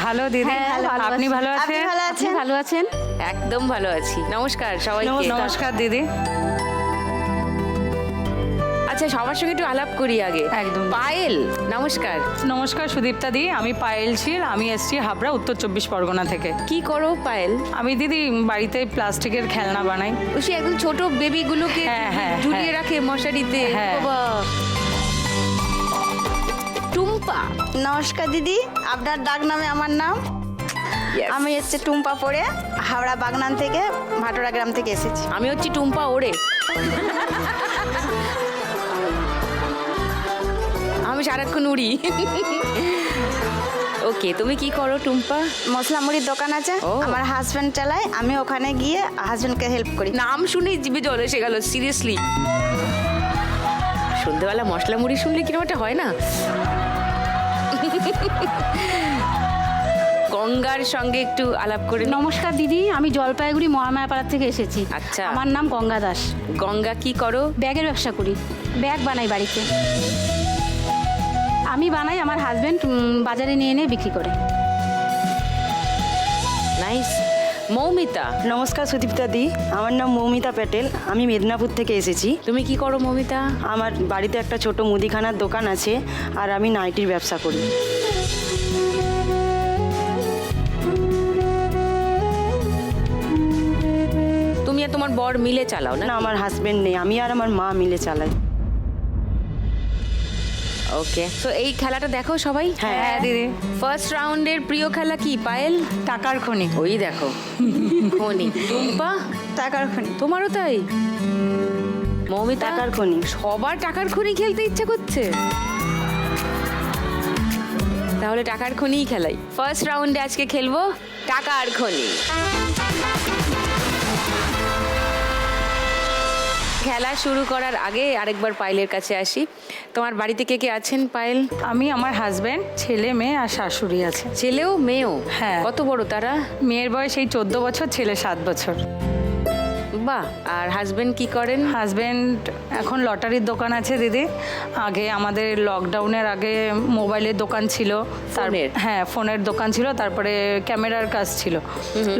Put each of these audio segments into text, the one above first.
ভালো দিদি। আপনি ভালো আছেন? ভালো আছেন? একদম ভালো আছি। নমস্কার সবাইকে। নমস্কার দিদি। আচ্ছা, সবার সঙ্গে একটু আলাপ করি আগে। একদম। পায়েল, নমস্কার। নমস্কার সুদীপ্তা দি, আমি পায়েল শীল, আমি এসছি হাবড়া, উত্তর 24 পরগনা থেকে। কি করো পায়েল? আমি দিদি বাড়িতে প্লাস্টিকের খেলনা বানাই। ওই সে একদম ছোট বেবিগুলোকে হ্যাঁ, ঝুলিয়ে হ্যাঁ। রাখে মশারিতে। হ্যাঁ। বাবা। টুম্পা। নমস্কার দিদি, আপনার ডাক নামে আমার নাম। Yes. আমি হচ্ছে টুম্পা পড়ে হাওড়া বাগনান থেকে ভাটোরা গ্রাম থেকে এসেছি। আমি হচ্ছি টুম্পা ওড়ে। আমি সারাক্ষণ উড়ি। ওকে, তুমি কি করো টুম্পা? মশলা মুড়ির দোকান আছে, ও। আমার হাজব্যান্ড চালায়, আমি ওখানে গিয়ে হাজব্যান্ডকে হেল্প করি। নাম শুনেই জিভে জল এসে গেল, সিরিয়াসলি। সন্ধ্যেবেলা মশলা মুড়ি শুনলে কিরকম একটা হয় না? গঙ্গার সঙ্গে একটু আলাপ করে নিই। নমস্কার দিদি, আমি জলপাইগুড়ি মহামায়াপাড়া থেকে এসেছি। আচ্ছা। আমার নাম গঙ্গা দাস। গঙ্গা কি করো? ব্যাগের ব্যবসা করি, ব্যাগ বানাই বাড়িতে। আমি বানাই, আমার হাজবেন্ড বাজারে নিয়ে এনে বিক্রি করে। নাইস। মৌমিতা, নমস্কার সুদীপ্তা দি, আমার নাম মৌমিতা প্যাটেল, আমি মেদিনীপুর থেকে এসেছি। তুমি কি করো মৌমিতা? আমার বাড়িতে একটা ছোট মুদিখানার দোকান আছে আর আমি নাইটির ব্যবসা করি। তুমি আর তোমার বর মিলে চালাও না? না, আমার হাজবেন্ড নেই, আমি আর আমার মা মিলে চালাই। ওকে, তো এই খেলাটা দেখো সবাই। হ্যাঁ দিদি। ফার্স্ট রাউন্ডের প্রিয় খেলা কি পায়েল? টাকার খনি। ওই দেখো, খনি। টুম্পা, টাকার খনি। তোমারও তাই? মৌমিতা, টাকার খনি। সবার টাকার খনি খেলতে ইচ্ছে করছে। তাহলে টাকার খনিই খেলাই। ফার্স্ট রাউন্ডে আজকে খেলবো টাকার খনি। খেলা শুরু করার আগে আরেকবার পায়েলের কাছে আসি। তোমার বাড়িতে কে কে আছেন পায়েল? আমি, আমার হাজবেন্ড, ছেলে, মেয়ে আর শাশুড়ি আছে। ছেলেও মেয়েও? হ্যাঁ। কত বড় তারা? মেয়ের বয়স এই 14 বছর, ছেলে 7 বছর। বাহ। আর হাজবেন্ড কি করেন? হাজবেন্ড এখন লটারির দোকান আছে দিদি। আগে আমাদের লকডাউনের আগে মোবাইলের দোকান ছিল। ফোনের? হ্যাঁ, ফোনের দোকান ছিল, তারপরে ক্যামেরার কাজ ছিল।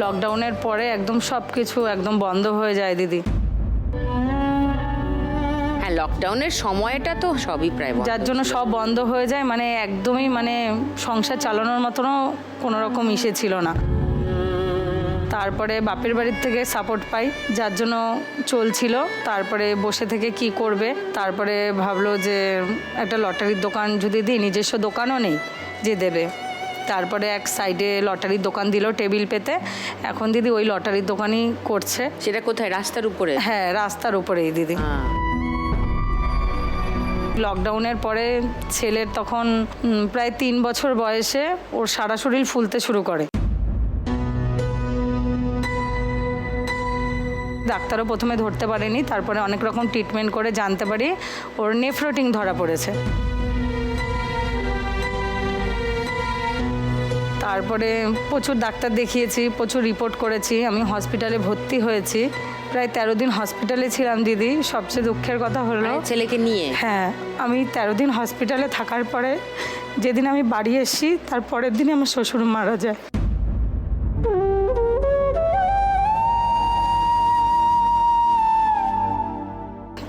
লকডাউনের পরে একদম সব কিছু একদম বন্ধ হয়ে যায় দিদি। হ্যাঁ, লকডাউনের সময়টা তো সবই প্রায় বন্ধ। যার জন্য সব বন্ধ হয়ে যায়, মানে একদমই মানে সংসার চালানোর মতনও কোনো রকম ইসে ছিল না। তারপরে বাপের বাড়ির থেকে সাপোর্ট পাই, যার জন্য চলছিল। তারপরে বসে থেকে কি করবে, তারপরে ভাবলো যে একটা লটারির দোকান যদি দিই, নিজস্ব দোকানও নেই যে দেবে। তারপরে এক সাইডে লটারির দোকান দিল টেবিল পেতে। এখন দিদি ওই লটারির দোকানই করছে। সেটা কোথায়? রাস্তার উপরে? হ্যাঁ, রাস্তার উপরেই দিদি। লকডাউনের পরে ছেলের তখন প্রায় 3 বছর বয়সে ওর সারা শরীর ফুলতে শুরু করে। ডাক্তারও প্রথমে ধরতে পারেনি, তারপরে অনেক রকম ট্রিটমেন্ট করে জানতে পারি ওর নেফ্রোটিং ধরা পড়েছে। তারপরে প্রচুর ডাক্তার দেখিয়েছি, প্রচুর রিপোর্ট করেছি, আমি হসপিটালে ভর্তি হয়েছি। প্রায় 13 দিন হসপিটালে ছিলাম দিদি। সবচেয়ে দুঃখের কথা হলো, ছেলেকে নিয়ে? হ্যাঁ, আমি 13 দিন হসপিটালে থাকার পরে যেদিন আমি বাড়ি এসেছি তার পরের দিনই আমার শ্বশুর মারা যায়।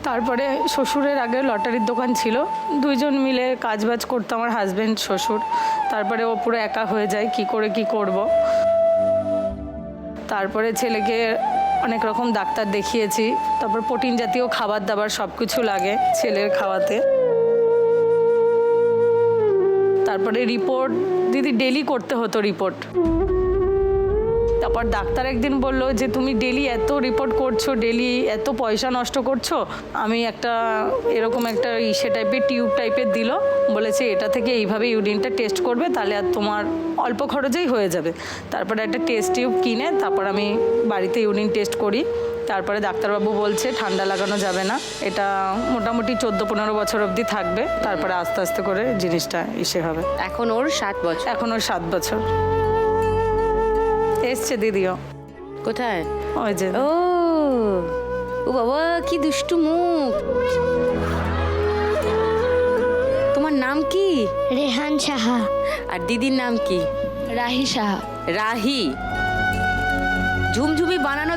তারপরে শ্বশুরের আগে লটারির দোকান ছিল, দুইজন মিলে কাজবাজ করতো, আমার হাজবেন্ড শ্বশুর। তারপরে ও পুরো একা হয়ে যায়, কি করে কি করব। তারপরে ছেলেকে অনেক রকম ডাক্তার দেখিয়েছি, তারপর প্রোটিন জাতীয় খাবার দাবার সব কিছু লাগে ছেলের খাওয়াতে। তারপরে রিপোর্ট দিদি ডেলি করতে হতো রিপোর্ট। তারপর ডাক্তার একদিন বলল যে তুমি ডেলি এত রিপোর্ট করছো, ডেলি এত পয়সা নষ্ট করছো। আমি একটা এরকম একটা ইসে টাইপের টিউব টাইপের দিল, বলেছে এটা থেকে এইভাবে ইউরিনটা টেস্ট করবে, তাহলে আর তোমার অল্প খরচেই হয়ে যাবে। তারপরে একটা টেস্ট টিউব কিনে তারপর আমি বাড়িতে ইউরিন টেস্ট করি। তারপরে ডাক্তারবাবু বলছে ঠান্ডা লাগানো যাবে না, এটা মোটামুটি 14-15 বছর অবধি থাকবে, তারপরে আস্তে আস্তে করে জিনিসটা ইসে হবে। এখন ওর 7 বছর? এখন ওর 7 বছর। এসছে দিদিও। কোথায়? ওই যে। ও ও বাবা, কি দুষ্টু মুখ। তোমার নাম কি? রেহান সাহা। আর দিদির নাম কি? রাহি সাহা। রাহি। ঝুমঝুমি বানানো